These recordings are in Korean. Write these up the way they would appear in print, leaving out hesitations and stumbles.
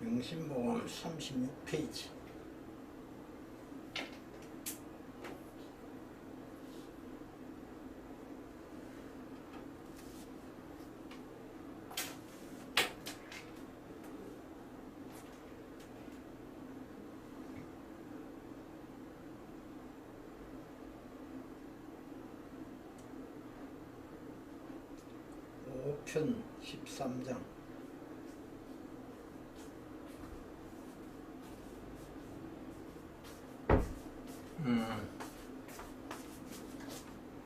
명심보험 36페이지. 편 13장.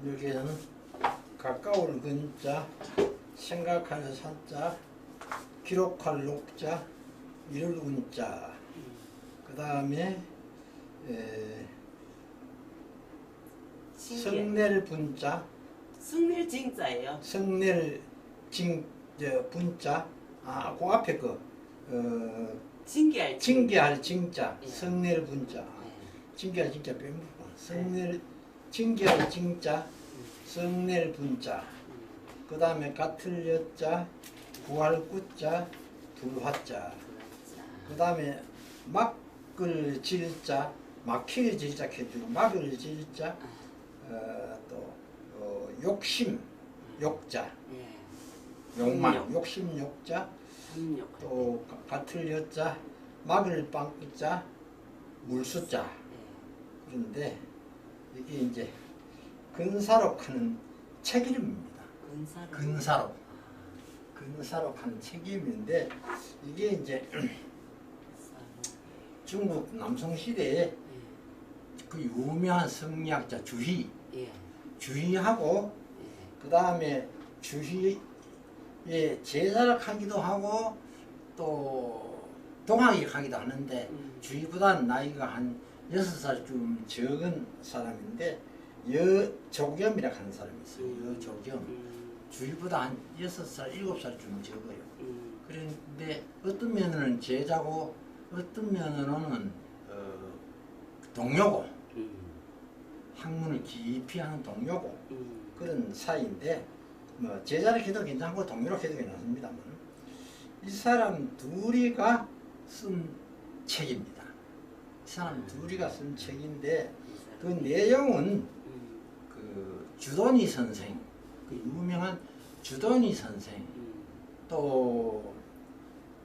여기에는 가까울 근자, 생각할 산자, 기록할 녹자, 이룰 운자, 그 다음에 성낼 분자, 성낼 징자예요. 성낼 분자, 그 앞에 징계할 징자, 예. 성낼 분자, 예. 징계할 징자 빼면 징계할 징자, 성낼 분자, 그 다음에 같을 여자, 구할 구자, 둘화자, 그 다음에 막을 질자, 막힐 질자 해주고 막을 질자, 또 욕심, 욕자, 욕망, 욕심 욕자, 또 같을 여자, 막을 빵자, 물수자. 그런데 이게 이제 근사록 하는 책임입니다. 근사록 하는 책임인데 이게 이제 중국 남성 시대에 그 유명한 성리학자 주희하고 그 다음에 주희의 제자를 하기도 하고 또 동학이 하기도 하는데 주희보다는 나이가 한 6살쯤 적은 사람인데 여조겸이라고 하는 사람이 있어요. 여조겸. 주희보다 한 6살, 7살쯤 적어요. 그런데 어떤 면은 제자고 어떤 면으로는 동료고 학문을 깊이 하는 동료고 그런 사이인데 뭐 제자를 해도 괜찮고 동료로 해도 괜찮습니다만 이 사람 둘이가 쓴 책입니다. 이 사람 둘이가 쓴 책인데 그 내용은 그 주돈이 선생, 그 유명한 주돈이 선생, 또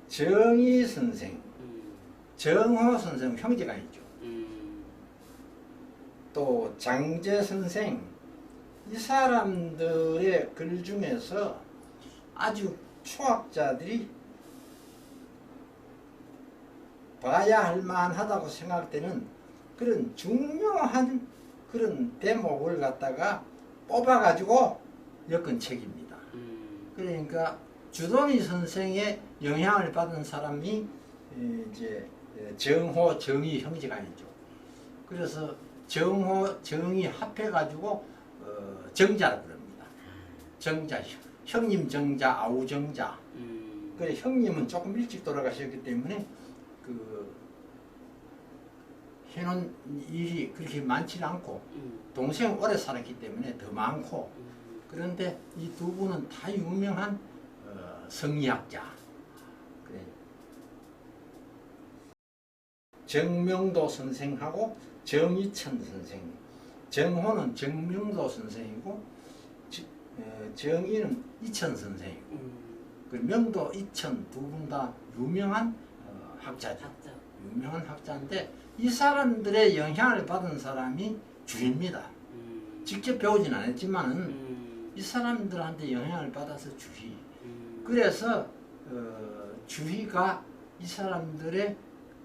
정의 선생, 정호 선생 형제가 있죠. 또 장제 선생, 이 사람들의 글 중에서 아주 초학자들이 봐야 할 만하다고 생각되는 그런 중요한 그런 대목을 갖다가 뽑아가지고 엮은 책입니다. 그러니까 주돈이 선생의 영향을 받은 사람이 이제 정호, 정의 형제가 있죠. 그래서 정호, 정의 합해가지고 정자라고 그럽니다. 정자, 형님 정자, 아우 정자. 그래 형님은 조금 일찍 돌아가셨기 때문에 그 해놓은 일이 그렇게 많지는 않고 동생 오래 살았기 때문에 더 많고 그런데 이 두 분은 다 유명한 성리학자. 그래. 정명도 선생하고 정의천 선생. 정호는 정명도 선생이고 정의는 이천 선생이고 그 명도, 이천 두 분 다 유명한 학자죠. 유명한 학자인데 이 사람들의 영향을 받은 사람이 주희입니다. 직접 배우진 않았지만은 이 사람들한테 영향을 받아서 주희. 그래서 주희가 이 사람들의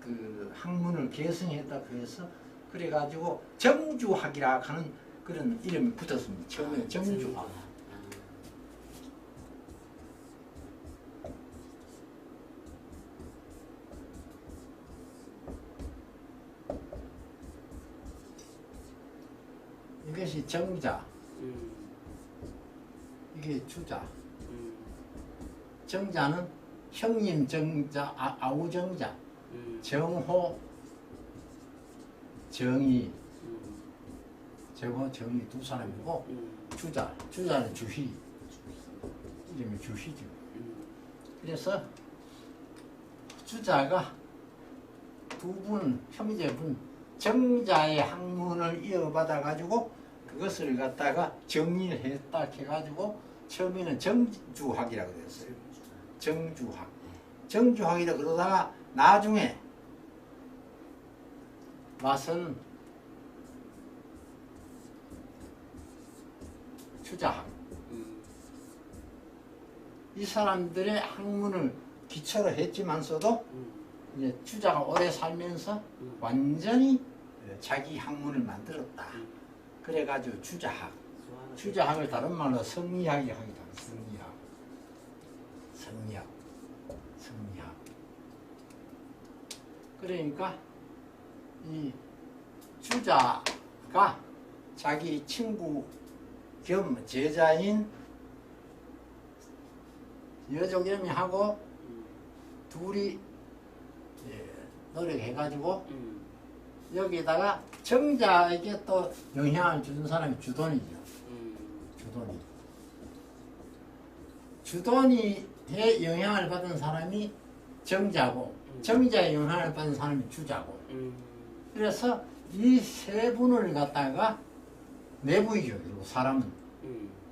그 학문을 개성했다고 해서 그래가지고 정주학이라 하는 그런 이름이 붙었습니다. 처음에 정주학. 이것이 정자, 이게 주자. 정자는 형님 정자, 아우 정자, 정호, 정의, 정호, 정의 두 사람이고 주자, 주자는 주희, 이름이 주희죠. 그래서 주자가 두 분, 혐의제분 정자의 학문을 이어받아 가지고 그것을 갖다가 정리를 했다 해가지고 처음에는 정주학이라고 그랬어요. 정주학. 정주학이라 그러다가 나중에 와서는 주자학. 이 사람들의 학문을 기초로 했지만서도 이제 주자가 오래 살면서 완전히 자기 학문을 만들었다. 그래가지고 주자학. 주자학을 다른 말로 성리학이라고 하기도 합니다. 성리학. 성리학. 성리학. 그러니까 이 주자가 자기 친구 겸 제자인 여종겸이하고 둘이 노력해가지고 여기다가 정자에게 또 영향을 주는 사람이 주돈이죠. 주돈이의 영향을 받은 사람이 정자고 정자의 영향을 받은 사람이 주자고 그래서 이 세 분을 갖다가 내부이죠. 그리고 사람은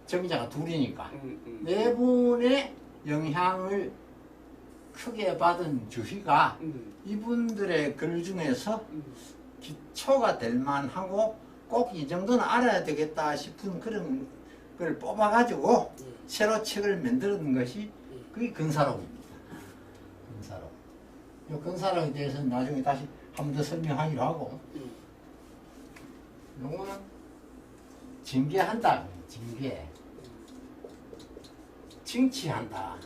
정자가 둘이니까 네 분의 영향을 크게 받은 주희가 이분들의 글 중에서 기초가 될 만하고 꼭 이 정도는 알아야 되겠다 싶은 그런 걸 뽑아가지고 새로 책을 만드는 것이 그게 근사록입니다. 근사록. 이 근사록에 대해서는 나중에 다시 한 번 더 설명하기로 하고 요거는 징계한다. 징계. 징치한다.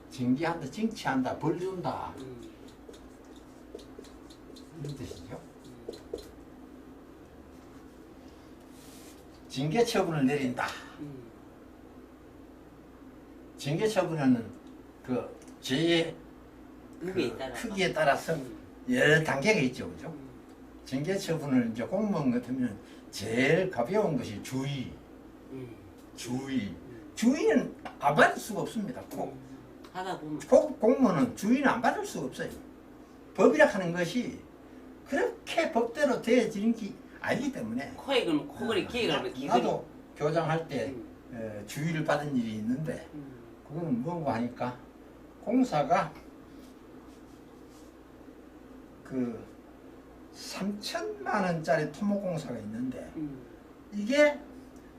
징계한다. 징치한다. 벌 준다. 이런 뜻이죠. 징계 처분을 내린다. 징계 처분은 그 죄의 크기에 따라서 여러 단계가 있죠, 그죠? 징계 처분을 이제 공무원 같으면 제일 가벼운 것이 주의. 주의. 주의는 안 받을 수가 없습니다. 공무원은 주의는 안 받을 수가 없어요. 법이라 하는 것이 그렇게 법대로 되어지는 게 아니기 때문에. 코에 그럼 코걸이 기회가 나도 교장할 때 주의를 받은 일이 있는데 그거는 뭐고 하니까 공사가 그 3천만 원짜리 토목공사가 있는데 이게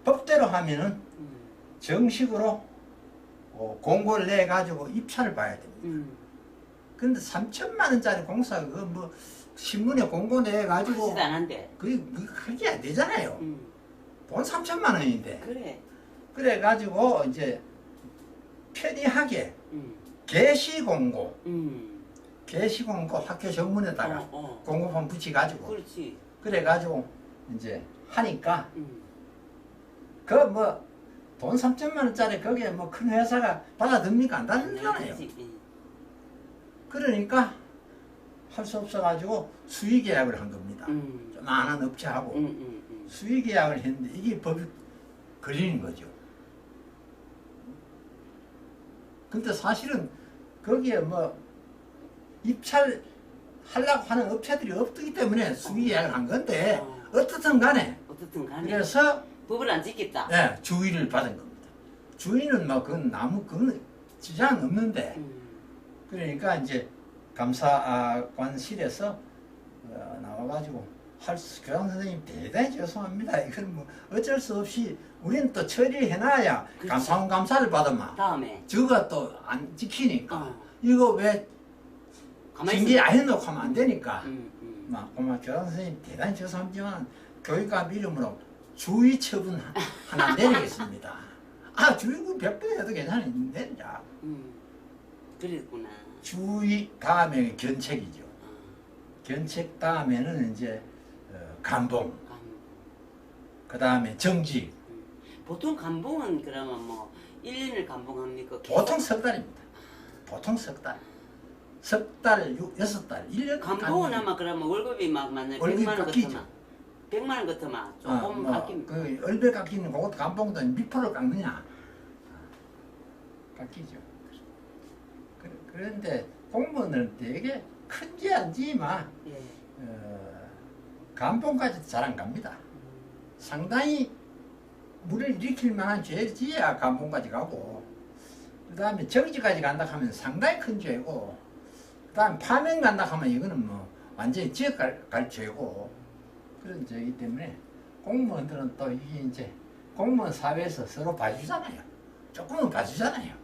법대로 하면은 정식으로 공고를 내 가지고 입찰을 봐야 됩니다. 근데 3천만 원짜리 공사가 뭐 신문에 공고 내 가지고 그게 안 되잖아요. 돈 3천만 원인데. 그래 가지고 이제 편리하게 게시공고 게시공고 학교 정문에다가 공고판 붙여가지고 그래가지고 이제 하니까 그 뭐 돈 3천만 원짜리 거기에 뭐 큰 회사가 받아듭니까? 안 받아들잖아요. 그러니까 할 수 없어가지고 수의계약을 한 겁니다. 조만한 업체하고 수의계약을 했는데 이게 법이 걸리는 거죠. 근데 사실은 거기에 뭐 입찰 하려고 하는 업체들이 없기 때문에 수의계약을 한 건데 어떻든 간에 그래서 법을 안 지켰다. 네, 주의를 받은 겁니다. 주의는 뭐 그건 아무 그건 지장 없는데 그러니까 이제 감사관실에서 나와가지고 교장 선생님 대단히 죄송합니다. 이건 뭐 어쩔 수 없이 우리는 또 처리해놔야 감사원 감사를 받으면 다음에 저거 또 안 지키니까 이거 왜 징계 안 해놓고 하면 안 되니까 막 교장 선생님 대단히 죄송하지만 교육감 이름으로 주의 처분 하나 내리겠습니다. 아 주의금 100번 해도 괜찮은데 자. 그랬구나. 주의 다음에 견책이죠. 견책 다음에는 이제 감봉. 그 다음에 정직. 보통 감봉은 그러면 뭐 1년을 감봉합니까? 보통 석 달입니다. 보통 석 달. 석 달, 6달, 1년. 감봉은 아마 그러면 월급이 막 만약에 100만 원 같으면 100만 원 같으면 조금 깎입니다. 그 얼마 깎이는 그것도 감봉도 몇 프로 깎느냐. 깎이죠. 그런데 공무원은 되게 큰지 안지만 예. 감봉까지 잘 안 갑니다. 상당히 물을 일으킬 만한 죄를 지어야 감봉까지 가고, 그 다음에 정지까지 간다 하면 상당히 큰 죄고, 그 다음에 파면 간다 하면 이거는 뭐 완전히 지역 갈 죄고, 그런 죄이기 때문에 공무원들은 또 이게 이제 공무원 사회에서 서로 봐주잖아요. 조금은 봐주잖아요.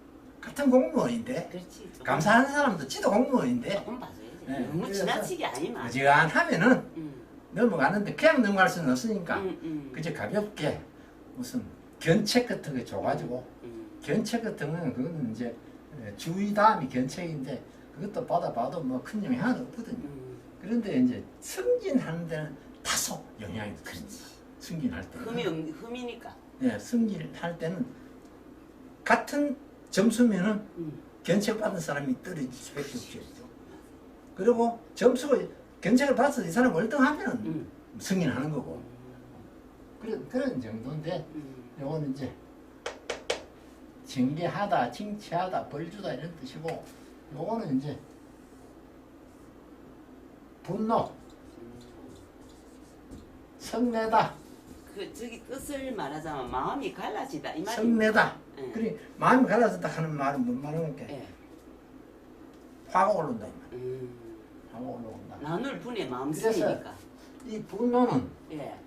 같은 공무원인데, 그렇지. 조금, 감사하는 사람도 지도 공무원인데, 조금 봐줘야지. 네, 너무 그래서 지나치게 아니만. 어지간하면은 음. 넘어가는데 그냥 넘어갈 수는 없으니까 그치. 그저 가볍게 무슨 견책 같은 거 줘가지고, 견책 같은 거는 그거는 이제 주의 다음이 견책인데 그것도 받아봐도 뭐 큰 영향은 없거든요. 그런데 이제 승진하는 데는 다소 영향이 있거든요. 승진할 때는. 흠이니까. 예, 승진할 때는 같은 점수면은 견책 받은 사람이 떨어질 수밖에 없죠. 그리고 점수가 견책을 받아서 이 사람 월등하면 승인하는 거고. 그런 정도인데, 요거는 이제 징계하다, 징치하다, 벌주다 이런 뜻이고, 요거는 이제 분노, 성내다, 저기 뜻을 말하자면 마음이 갈라지다 이 말이. 성내다. 예. 그리 마음이 갈라졌다 하는 말은 뭔 말입니까? 예. 화가 오른다 이 말. 화가 올라온다. 나눌 분의 마음 그래서 쓰니까. 이 분노는 예.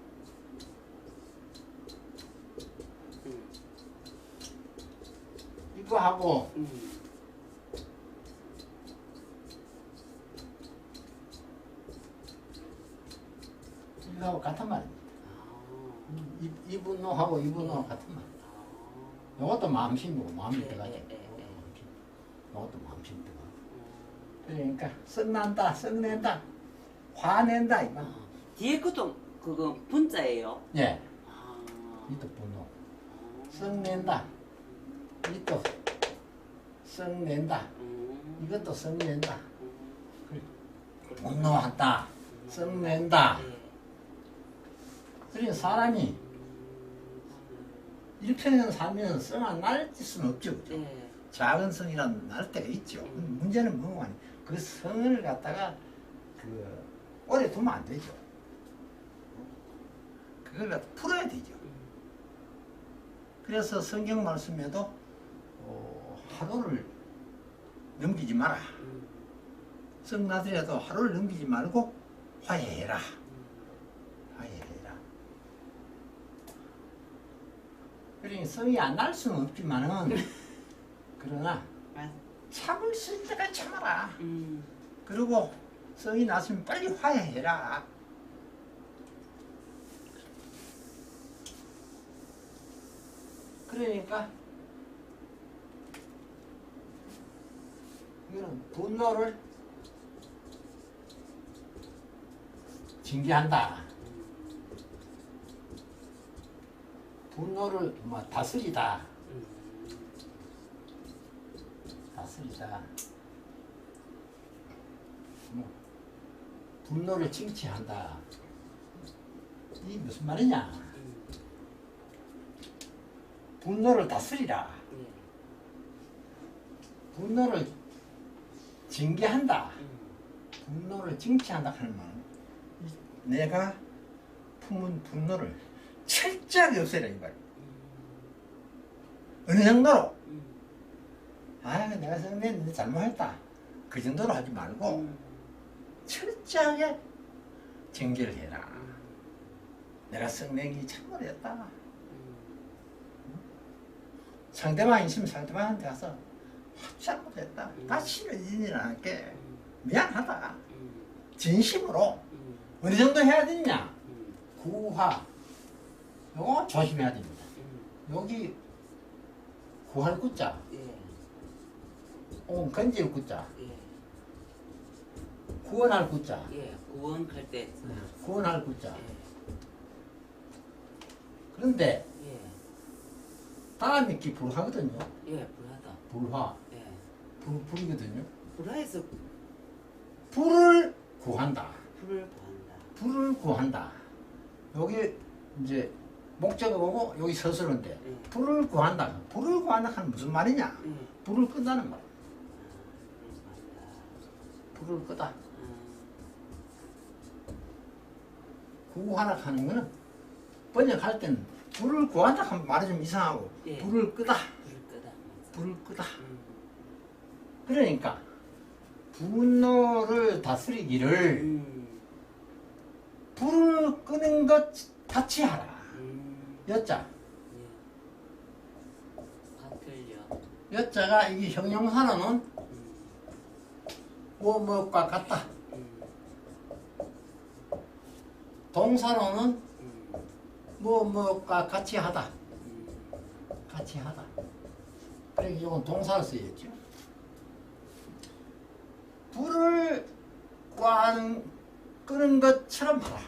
이거하고 이거하고 같은 말입니다. 이 분노하고 이 분노하고 같은 말. 이것도 마음심이고 마음이 들어가죠. 이것도 마음심이 들어가. 그러니까 썩난다, 썩낸다, 화낸다 이 말. 뒤에 것도 그거 분자예요. 예, 아. 이도 분노. 썩낸다. 이도 썩낸다. 이것도 썩낸다. 분노한다. 썩낸다. 그러니까 사람이 일평생 살면 성 안 날 수는 없죠. 그죠? 예. 작은 성이라는 날 때가 있죠. 문제는 뭐고 하니 그 성을 갖다가 오래 두면 안 되죠. 그걸 갖다 풀어야 되죠. 그래서 성경 말씀에도 하루를 넘기지 마라. 성 나더라도 하루를 넘기지 말고 화해해라. 화해해라. 그러니 성이 안 날 수는 없지만은 그러나 참을 수 있을 때까지 참아라. 그리고 성이 났으면 빨리 화해해라. 그러니까 이거는 분노를 징계한다. 분노를 뭐 다스리다. 다스리다. 뭐 분노를 징치한다. 이게 무슨 말이냐? 분노를 다스리라. 분노를 징계한다. 분노를 징치한다 하는 말은 내가 품은 분노를 철저하게 없애라 이 말. 어느 정도로? 아, 내가 성내는데 잘못했다. 그 정도로 하지 말고 철저하게 징계를 해라. 내가 성내기 잘못했다. 상대방이 있으면 상대방한테 가서 잘못했다. 다시는 이일 안 할게. 미안하다. 진심으로. 어느 정도 해야 되냐? 구화. 요거 조심해야 됩니다. 여기 구할 구자. 건질 구자. 구원할 구자. 구원할 때. 구원할 구자. 그런데 다음에 기 불하거든요. 불하다. 불화. 불이거든요. 불화해서 불을 구한다. 불을 구한다. 불을 구한다. 여기 이제 목적어 보고 여기 서술인데 불을 구한다. 불을 구한다 하는 무슨 말이냐? 불을 끈다는 말. 불을 끄다. 구하라 하는 거는 번역할 때는 불을 구한다 하면 말이 좀 이상하고 예. 불을 끄다. 불을 끄다. 불을 끄다. 그러니까 분노를 다스리기를 불을 끄는 것 같이 하라. 여자. 여자가 이게 형용사로는 뭐뭐과 같다. 동사로는 뭐뭐과 같이 하다. 같이 하다. 그래 이건 동사로 쓰였죠. 불을 끄는 것처럼 하라.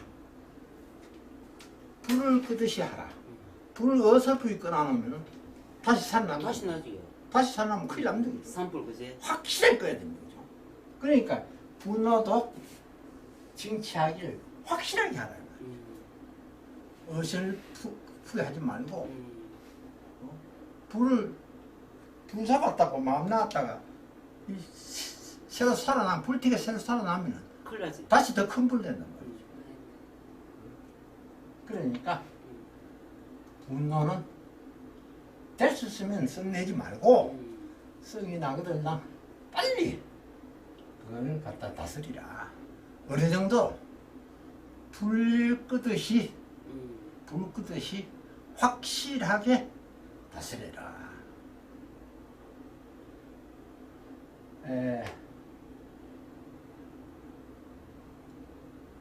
불을 끄듯이 하라. 불을 어설프게 꺼놔놓으면 다시 살아나면 다시 나지요. 다시 살아나면 큰일 납니다. 산불 그제. 확실하게 꺼야 됩니다. 그러니까 분노도 징치하기를 확실하게 하라. 어설프게 하지 말고 불을 불 잡았다고 마음 나왔다가 새로 살아나면 불티가 새로 살아나면 큰일 나지. 다시 더 큰 불 된단 말이죠. 그러니까 분노는 될 수 있으면 썩내지 말고 썩이 나거든 빨리 그걸 갖다 다스리라. 어느 정도 불 끄듯이 확실하게 다스려라.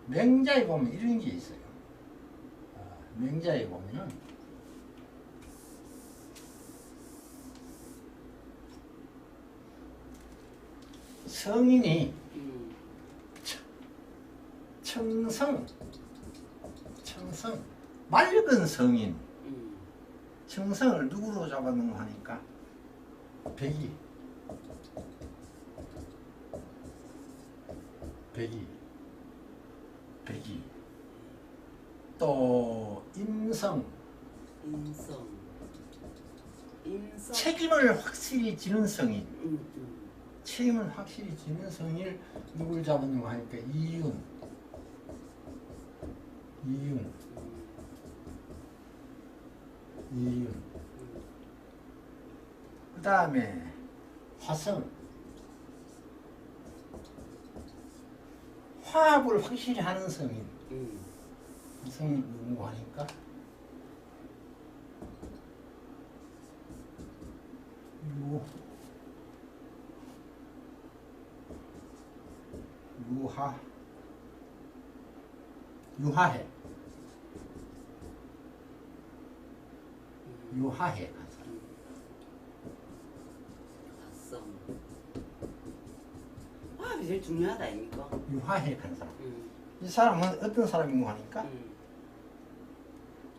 명자에 보면 이런 게 있어요. 명자에 보면은 성인이 청성 맑은 성인 청성을 누구로 잡아놓고 하니까 백이 또 임성 책임을 확실히 지는 성인 책임을 확실히 지는 성인을 누굴 잡았는가 하니까 이윤 그 다음에 화성 화합을 확실히 하는 성인 성인 누구 하니까 유하해 한 사람. 화합이 제일 중요하다 아닙니까? 유하해 한 사람. 이 사람은 어떤 사람인고 하니까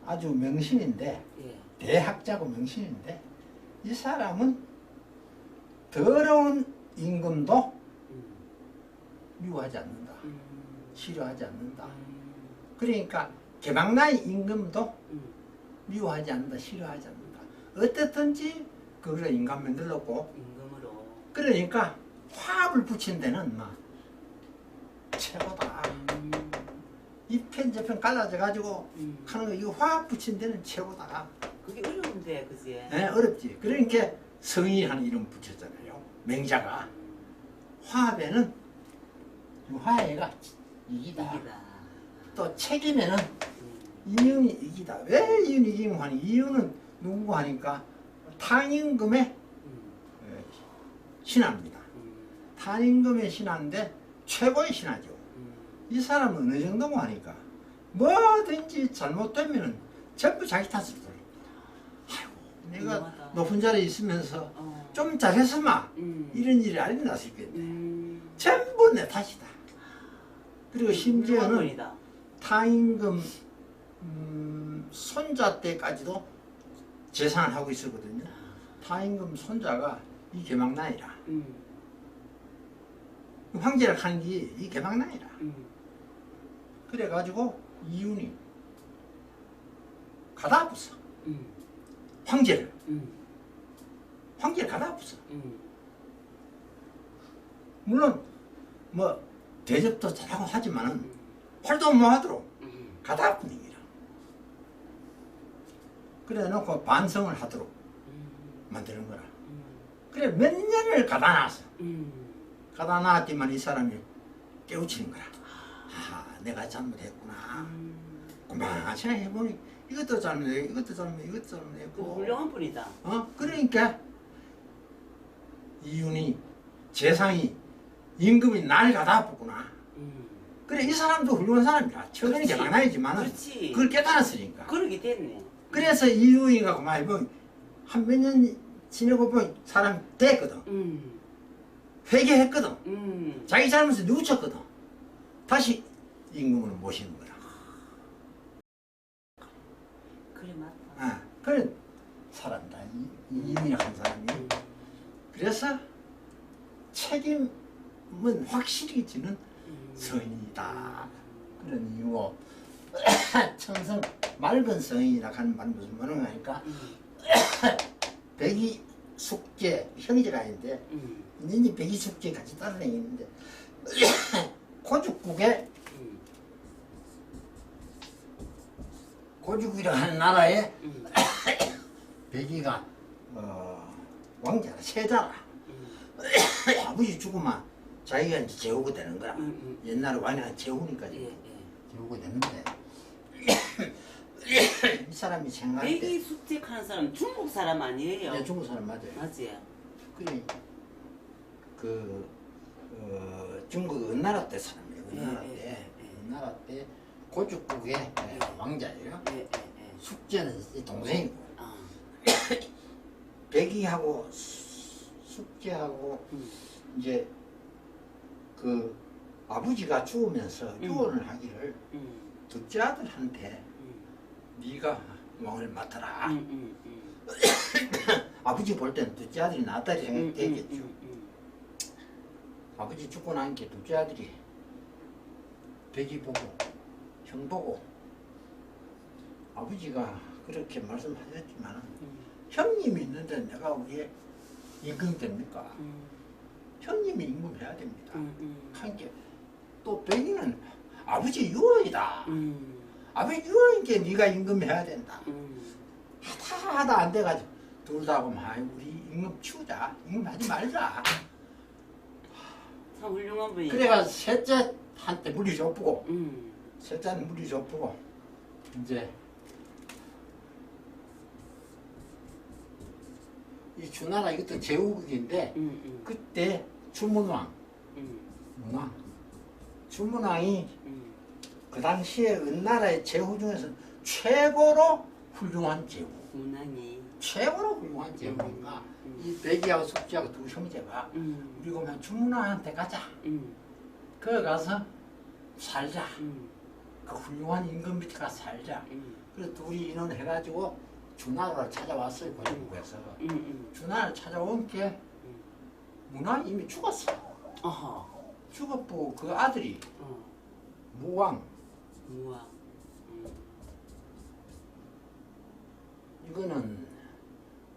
아주 명신인데 대학자고 명신인데 이 사람은 더러운 임금도 미워하지 않는다. 싫어하지 않는다. 그러니까 개방나의 임금도 미워하지 않는다. 싫어하지 않는다. 어떻든지 그걸 인간 만들었고 임금으로. 그러니까 화합을 붙인 데는 막 최고다. 이 편 저 편 갈라져 가지고 하는 거 이거 화합 붙인 데는 최고다. 그게 어려운데 그지? 네, 어렵지. 그러니까 성인이라는 이름 붙였잖아요. 맹자가 화합에는 화해가 이기다. 또 책임에는 이윤이 이기다. 왜 이윤이 이기는 하니? 이윤은 누구 하니까 탄임금의 신하입니다. 탄임금의 신하인데 최고의 신하죠. 이 사람은 어느 정도고 하니까 뭐든지 잘못되면 전부 자기 탓을 돌립니다. 아이고 내가 맞아. 높은 자리에 있으면서 좀 잘했으마 이런 일이 알리 났을 건데 전부 내 탓이다. 그리고 심지어는 타임금 손자 때까지도 재산을 하고 있었거든요. 타임금 손자가 이 개망나이라. 황제를 하는 게 이 개망나이라. 그래가지고 이윤이 가다 붙어. 황제를 가다 붙어. 물론 뭐 대접도 잘하고 하지만은 활동 못 하도록 가다 뿐이니라. 그래 놓고 반성을 하도록 만드는 거라. 그래 몇 년을 가다 놨어. 가다 놨지만 이 사람이 깨우치는 거야. 아, 내가 잘못했구나. 그만 생각해보니 이것도 잘못해, 이것도 잘못해, 이것도 잘못했고. 훌륭한 분이다. 그러니까 이윤이 재상이 임금이 날 가다 아프구나. 그래 이 사람도 훌륭한 사람이야. 처음에는 개망나이지만은 그걸 깨달았으니까. 그러게 됐네. 그래서 이윤이가 그만 보면 한 몇 년 지내고 보면 사람이 됐거든. 회개했거든. 자기 잘못을 뉘우쳤거든. 다시 임금을 모시는 거라. 그래 맞다. 그래 살았다. 이윤이라고 한 사람이. 그래서 책임은 확실히 지는 성인이다. 그런 이유고 청성 맑은 성인이라고 하는 말은 무슨 말인가 하니까 백이 숙제 형제가 있는데 니니 백이 숙제 같이 따라다니는데 고죽국이라고 하는 나라에 백이가 왕자라 세자라. 아버지 죽으면 자기가 이제 제후가 되는 거라. 옛날에 왕이가 제후니까 제후가 되는데 이 사람이 생각할 때 백이 숙직하는 사람 중국 사람 아니에요? 네, 중국 사람 맞아요. 맞아요. 그래 중국 은나라 때 사람이에요. 은나라 때 고죽국의 왕자예요. 숙제는 이 동생이고 백이하고 숙제하고 이제 그 아버지가 죽으면서 유언을 하기를 둘째 아들한테 네가 왕을 맡아라. 아버지 볼 때는 둘째 아들이 낫다리 생각되겠죠. 아버지 죽고 나니까 둘째 아들이 백이 보고 형 보고 아버지가 그렇게 말씀하셨지만 형님이 있는데 내가 왜 임금 됩니까? 형님이 임금해야 됩니다. 하니까 또 백이는 아버지 유언이다. 아버지 유언이니까 네가 임금해야 된다. 하다 안 돼가지고 둘 다 하면 우리 임금 치우자. 임금하지 말자. 참 훌륭한 분이에요. 그래가 셋째한테 물이 좁고 셋째는 물이 좁고 이제 이 주나라 이것도 제후국인데 그때 주문왕 주문왕이 그 당시에 은나라의 제후 중에서 최고로 훌륭한 제후. 문왕이 최고로 훌륭한 제후니까 이 백이하고 숙지하고 두 형제가 우리 그러면 주문왕한테 가자. 거기 가서 살자. 그 훌륭한 임금 밑에 가서 살자. 그래서 둘이 인원해가지고 주나라를 찾아왔어요. 고종국에서. 주나라를 찾아온 게 문왕이 이미 죽었어. 죽었고 그 아들이 무왕. 이거는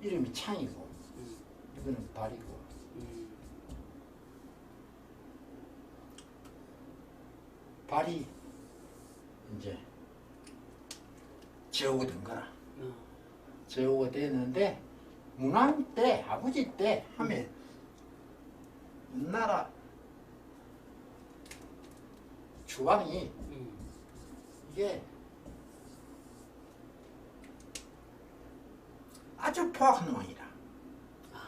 이름이 창이고 이거는 발이고 발이 이제 제후가 된 거라. 제후가 됐는데 문왕 때 아버지 때 하면 은나라 주왕이 이게 아주 포악한 왕이라.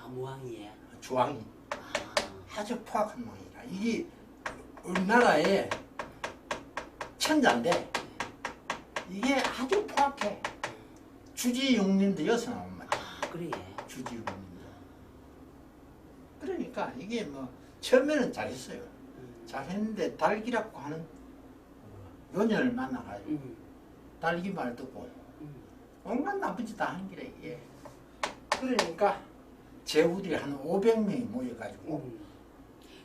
무왕이에요. 주왕이 아주 포악한 왕이라. 이게 우리나라의 천자인데 이게 아주 포악해. 주지용님도 여기서 나온 말이야. 그래. 주지용님도. 그러니까 이게 뭐 처음에는 잘했어요. 잘했는데 달기라고 하는 요녀를 만나가지고 달기 말 듣고 온갖 나쁜 짓 다 하는 기래 이게. 그러니까 제후들이 한 500명이 모여가지고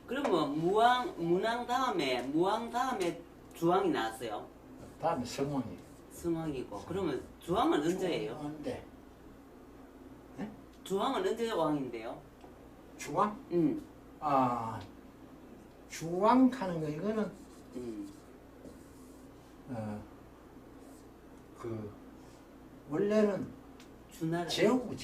그러면 무왕 다음에 주왕이 나왔어요. 다음에 성왕이. 성왕이고 그러면 주왕은 언제예요? 언제? 네? 주왕은 언제 왕인데요? 주왕? 주왕하는 거 이거는 음. 그 원래는 주나라. 제후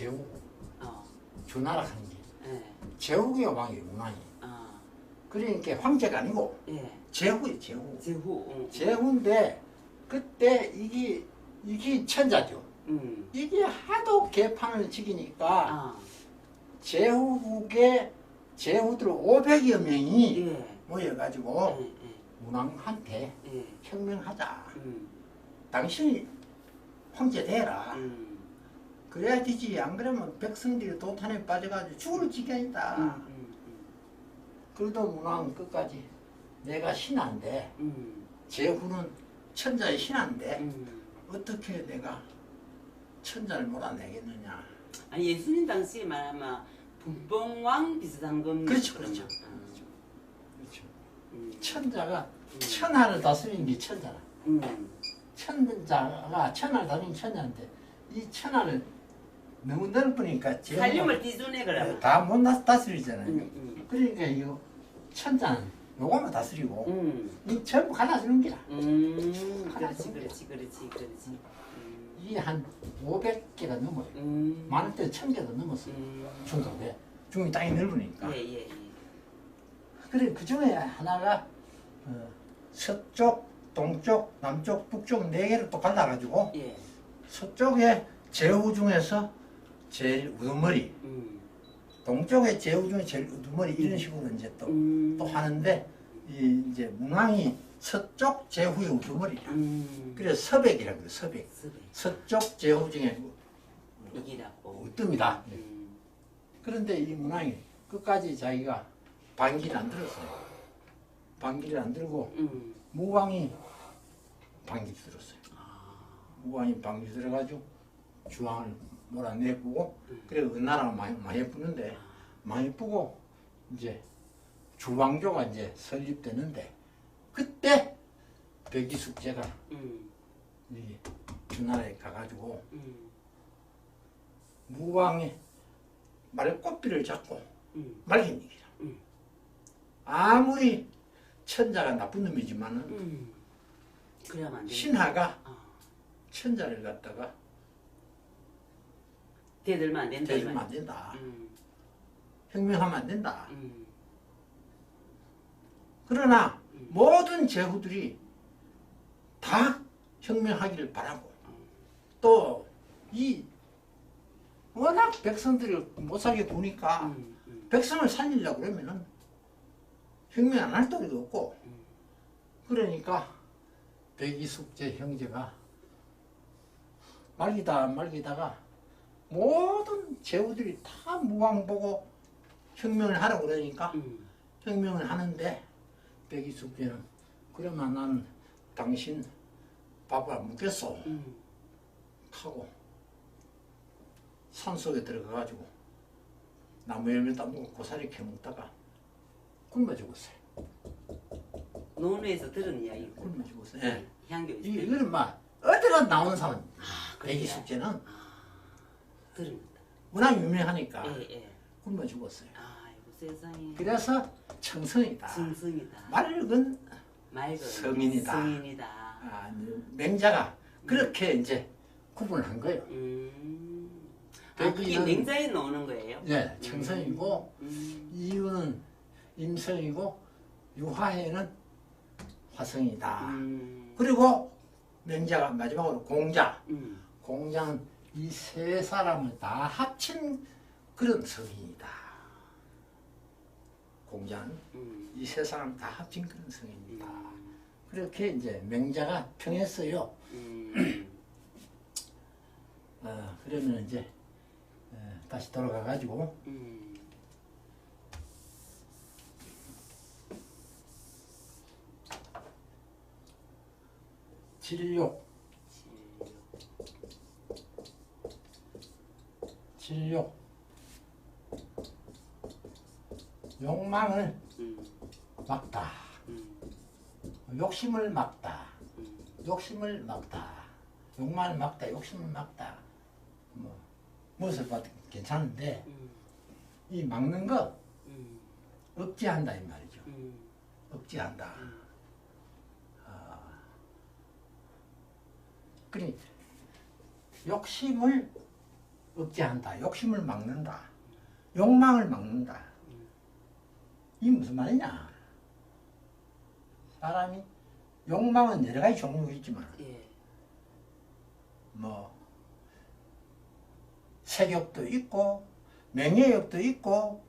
어. 주나라 하는 게 예. 제후의 왕이 문왕이. 아. 그러니까 황제가 아니고 예. 제후예요 제후. 제후. 제후인데 그때 이게 천자죠. 이게 하도 개판을 지기니까 아. 제후국의 제후들 500여 명이 예. 모여가지고 예. 문왕한테 예. 혁명하자. 음. 당신이 황제 되라. 음. 그래야 되지. 안 그러면 백성들이 도탄에 빠져가지고 죽을 지경이다. 그래도 문왕은 끝까지 내가 신한데 제후는 천자의 신한데 어떻게 내가 천자를 몰아내겠느냐. 아니 예수님 당시에 말하면 분봉왕 비슷한 겁니다. 그렇죠, 그렇죠. 그렇죠. 천자가 천하를 다스리는 게 천자라. 천자가 천하를 다스리는 천자인데 이 천하를 너무 넓으니까 살림을 띠주네 그러면. 다 못 다스리잖아요. 그러니까 이거 천자는 요거만 다스리고 이 전부 갈라주는 게라. 그렇지. 이게 한 500개가 넘어요. 많을 때 1000개도 넘었어요. 중동에. 중이 땅이 넓으니까. 예. 그래 그 중에 하나가 서쪽, 동쪽, 남쪽, 북쪽 4개를 또 갈라가지고 예. 서쪽에 제후 중에서 제일 우두머리, 동쪽에 제후 중에 제일 우두머리 이런 식으로 이제 또 하는데 이제 문왕이 서쪽 제후의 우두머리야. 그래서 서백이라고 그래. 서백. 서쪽 제후 중에 이기라고. 으뜸이다. 그런데 이 문왕이 끝까지 자기가 반기를 안 들었어요. 반기를 안 들고 무왕이 반기 들었어요. 무왕이 반기 들어가지고 주왕을 몰아내고 그래 은나라가 많이 예쁘는데 많이 예쁘고 이제 주왕조가 이제 설립되는데 그때 백이숙제가 이 주나라에 가가지고 무왕의 말꽃비를 잡고 말린 얘기라. 아무리 천자가 나쁜 놈이지만은 신하가 천자를 갖다가 대들면 안 된다. 대들면 안 된다. 혁명하면 안 된다. 그러나 모든 제후들이 다 혁명하기를 바라고 또 이 워낙 백성들을 못 살게 보니까 백성을 살리려고 그러면은 혁명 안 할 도리도 없고 그러니까 백이숙제 형제가 말기다가 모든 제후들이 다 무왕 보고 혁명을 하라고 그러니까 혁명을 하는데 백이숙제는 그러면 나는 당신 밥을 안 먹겠어 하고 산속에 들어가가지고 나무 열매 따먹고 고사리 캐먹다가 굶어 죽었어요. 논에서 들은 이야기. 굶어 죽었어요. 예. 향교. 이거는 막 어디가 나온 사람. 백이숙제는 들습니다. 워낙 유명하니까 예. 굶어 죽었어요. 아이고 세상에. 그래서 청성이다. 정성이다. 맑은 성인이다. 아, 맹자가 그렇게 이제 구분한 거예요. 그게 맹자에 나오는 거예요? 네, 청성이고 이유는 임성이고 유화해는 화성이다. 그리고 맹자가 마지막으로 공자. 공자는 이 세 사람을 다 합친 그런 성인이다. 공자는 이 세 사람 다 합친 그런 성인이다. 그렇게 이제 맹자가 평했어요. 그러면 이제 다시 돌아가 가지고 진욕 욕망을 막다. 욕심을 막다. 욕심을 막다. 욕망을 막다. 욕심을 막다. 무엇을 봐도 괜찮은데 이 막는 거 억제한다 이 말이죠. 억제한다. 그러니 욕심을 억제한다. 욕심을 막는다. 욕망을 막는다. 이 무슨 말이냐? 사람이 욕망은 여러 가지 종류가 있지만 뭐 색욕도 있고 명예욕도 있고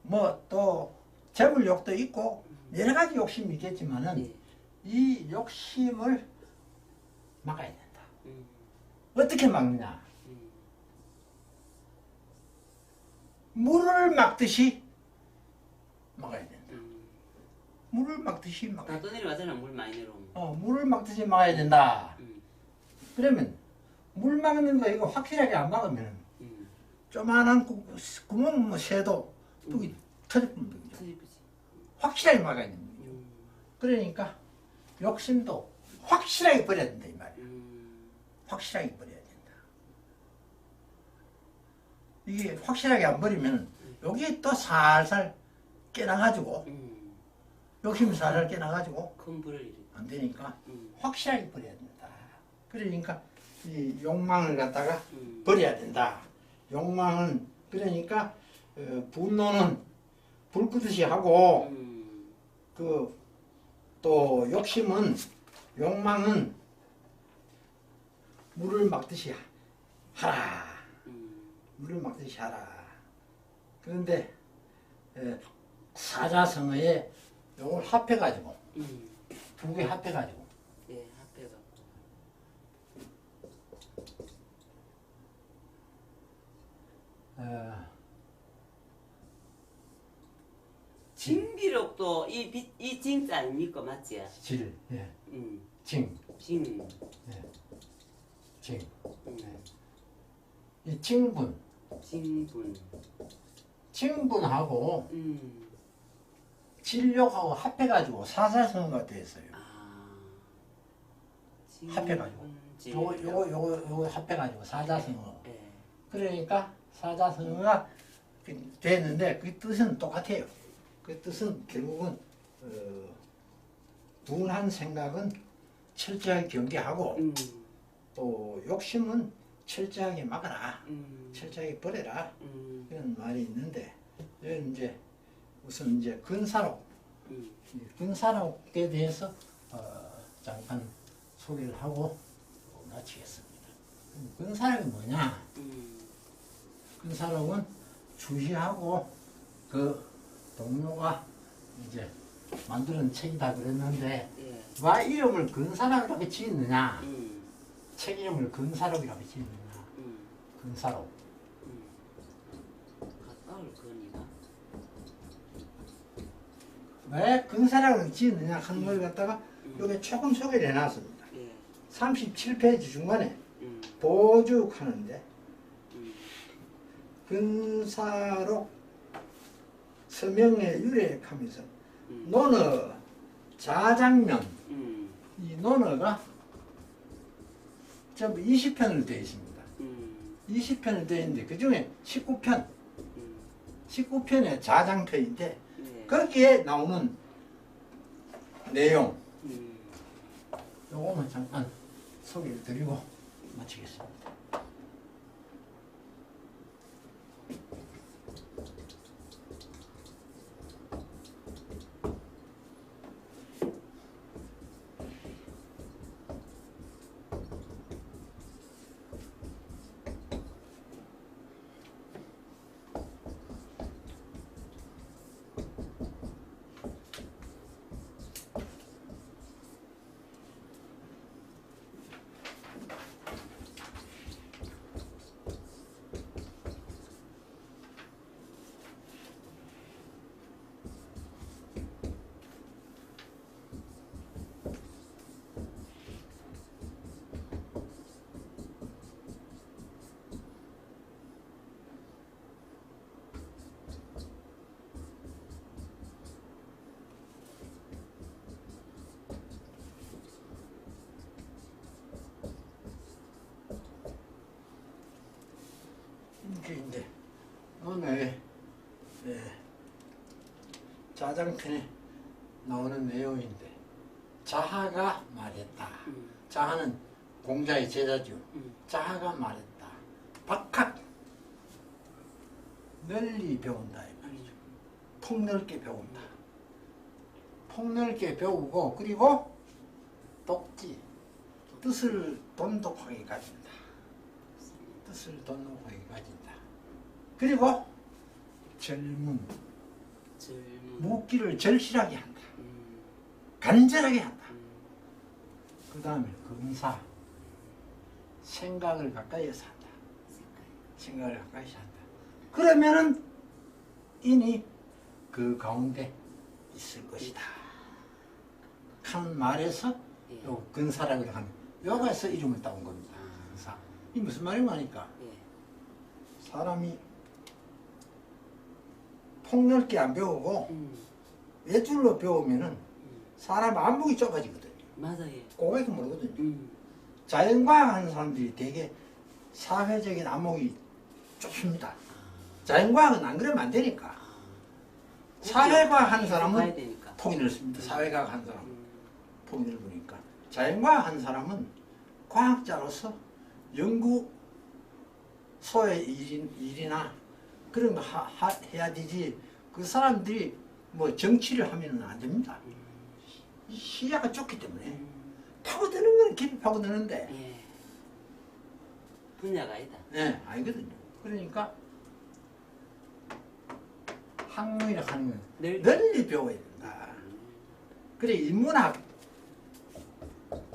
뭐 또 재물욕도 있고 여러 가지 욕심이 있겠지만은 이 욕심을 막아야 된다. 어떻게 막느냐? 물을 막듯이 막아야 된다. 물을 막듯이 막아야 다 떠내려가잖아. 물 많이 내려오면. 물을 막듯이 막아야 된다. 그러면 물 막는 거 이거 확실하게 안 막으면 조만한 구멍 뭐 새도 뚝이 터져버리는 거죠. 확실하게 막아야 됩니다. 그러니까 욕심도 확실하게 버려야 된다 이 말이야. 확실하게 버려야 된다. 이게 확실하게 안 버리면 여기 또 살살 깨나가지고 욕심이 살살 깨나가지고 큰 불을 일으켜. 안 되니까 확실하게 버려야 된다. 그러니까 이 욕망을 갖다가 버려야 된다. 욕망은 그러니까 분노는 불 끄듯이 하고 그 또 욕망은 물을 막듯이 하라. 물을 막듯이 하라. 그런데 사자성어에 요걸 합해가지고 두 개 합해가지고 예, 합해가. 징비록도 이 징자 아닙니까? 맞지? 질, 예. 징, 징. 예. 징. 예. 이 징분, 징분. 징분하고 진력하고 합해가지고 사자성어가 됐어요. 합해가지고. 요거 합해가지고 사자성어. 그러니까 사자성어가 됐는데 그 뜻은 똑같아요. 그 뜻은 결국은 둔한 생각은 철저하게 경계하고 또 욕심은 철저하게 막아라. 철저하게 버려라. 이런 말이 있는데 이건 이제 우선 이제 근사록에 대해서 잠깐 소개를 하고 마치겠습니다. 근사록이 뭐냐? 근사록은 주시하고 그 동료가 이제 만드는 책이다 그랬는데 왜 이름을 근사록이라고 지었느냐? 책 이름을 근사록이라고 지었느냐? 근사록. 가까울 거니까. 왜 근사록을 지었느냐 하는 걸 갖다가 여기 조금 소개를 해놨습니다. 37페이지 중간에 보죽하는데 근사록 서명에 유래하면서 논어 자장면 이 논어가 전부 20편으로 되어 있습니다. 20편으로 되어 있는데 그 중에 19편의 자장편인데 거기에 나오는 내용 요거만 잠깐 소개를 드리고 마치겠습니다. 이게 이제 오늘 자장편에 나오는 내용인데 자하가 말했다. 자하는 공자의 제자죠. 자하가 말했다. 박학 널리 배운다 이 말이죠. 폭넓게 배운다. 폭넓게 배우고 그리고 똑지 뜻을 돈독하게 가진다. 뜻을 돈독하게 가진다. 그리고 젊음 묻기를 절실하게 한다. 간절하게 한다. 그 다음에 근사 생각을 가까이에서 한다. 생각을 가까이서 한다. 그러면은 인이 그 가운데 있을 것이다. 하는 말에서 예. 요 근사라고 하는 여기서 이름을 따온 겁니다. 근사. 이 무슨 말인가 하니까 예. 사람이 폭넓게 안 배우고 외줄로 배우면은 사람 안목이 좁아지거든요. 맞아요. 고백이 모르거든요. 자연과학 하는 사람들이 되게 사회적인 안목이 좁습니다. 자연과학은 안 그러면 안 되니까. 사회과학 하는 봐야 사람은 되니까. 폭이 넓습니다. 사회과학 하는 사람은 폭이 넓으니까. 자연과학 하는 사람은 과학자로서 연구소의 일이나 그런 거 해야 되지. 그 사람들이 뭐 정치를 하면은 안 됩니다. 시야가 좁기 때문에 파고드는 건 깊이 파고드는데 예. 분야가 아니다. 네, 알거든요. 그러니까 학문이라고 하는 건 널리 배워야 된다. 그래 인문학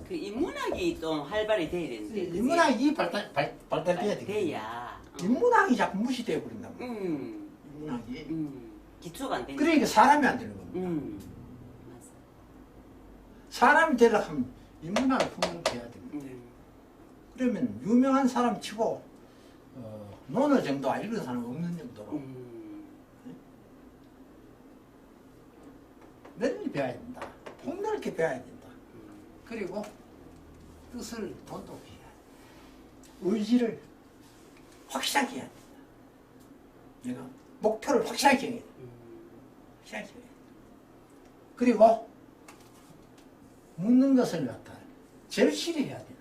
그 인문학이 좀 활발히 돼야 되는데. 인문학이 발달돼야 되거든요. 돼야. 인문학이 자꾸 무시되어 버린단 말이에요. 인문학이. 기초가 안 되니까. 그러니까 사람이 안 되는 겁니다. 맞아. 사람이 되려고 하면 인문학을 풍부하게 해야 됩니다. 그러면 유명한 사람 치고 논어 정도 읽은 사람 없는 정도로 널리 배워야 된다. 폭넓게 배워야 된다. 그리고 뜻을 돈독히 해야 된다. 의지를 확실하게 해야 된다. 내가 목표를 확실하게 정해야 된다. 확실하게 정해야 된다. 그리고 묻는 것을 갖다 절실히 해야 된다.